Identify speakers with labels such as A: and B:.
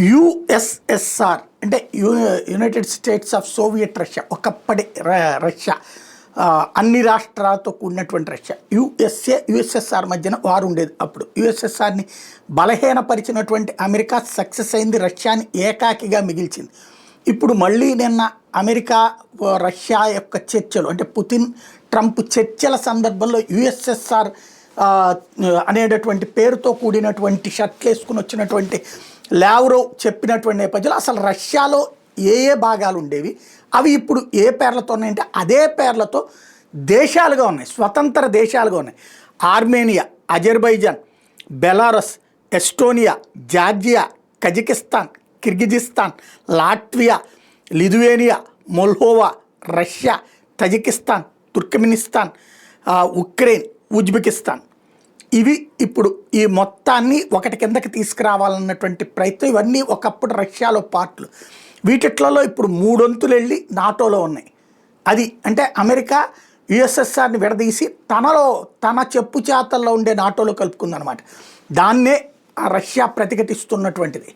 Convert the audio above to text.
A: USSR అంటే United states of Soviet Russia, ఒకప్పటి Russia, అన్ని రాష్ట్రాలతో కూడినటువంటి రష్యా. యుఎస్ఎస్ఆర్ మధ్యన వారు ఉండేది. అప్పుడు యుఎస్ఎస్ఆర్ని బలహీనపరిచినటువంటి అమెరికా సక్సెస్ అయింది, రష్యాని ఏకాకిగా మిగిల్చింది. ఇప్పుడు మళ్ళీ నిన్న అమెరికా రష్యా యొక్క చర్చలు అంటే పుతిన్ ట్రంప్ చర్చల సందర్భంలో యుఎస్ఎస్ఆర్ అనేటటువంటి పేరుతో కూడినటువంటి షర్ట్లు వేసుకుని వచ్చినటువంటి లావ్రోవ్ చెప్పినటువంటి నేపథ్యంలో అసలు రష్యాలో ఏ ఏ భాగాలు ఉండేవి, అవి ఇప్పుడు ఏ పేర్లతో ఉన్నాయంటే అదే పేర్లతో దేశాలుగా ఉన్నాయి, స్వతంత్ర దేశాలుగా ఉన్నాయి. Armenia, Azerbaijan, Belarus, Estonia, Georgia, Kazakhstan, Kyrgyzstan, Latvia, Lithuania, Moldova, Russia, Tajikistan, Turkmenistan, Ukraine, Uzbekistan. ఇవి ఇప్పుడు ఈ మొత్తాన్ని ఒకటి కిందకి తీసుకురావాలన్నటువంటి ప్రయత్నం. ఇవన్నీ ఒకప్పుడు రష్యాలో పార్ట్లు. వీటిట్లలో ఇప్పుడు 3 వంతులు వెళ్ళి నాటోలో ఉన్నాయి. అది అంటే అమెరికా యుఎస్ఎస్ఆర్ని విడదీసి తన చెప్పు చేతల్లో ఉండే నాటోలో కలుపుకుందనమాట. దాన్నే రష్యా ప్రతిఘటిస్తున్నటువంటిది.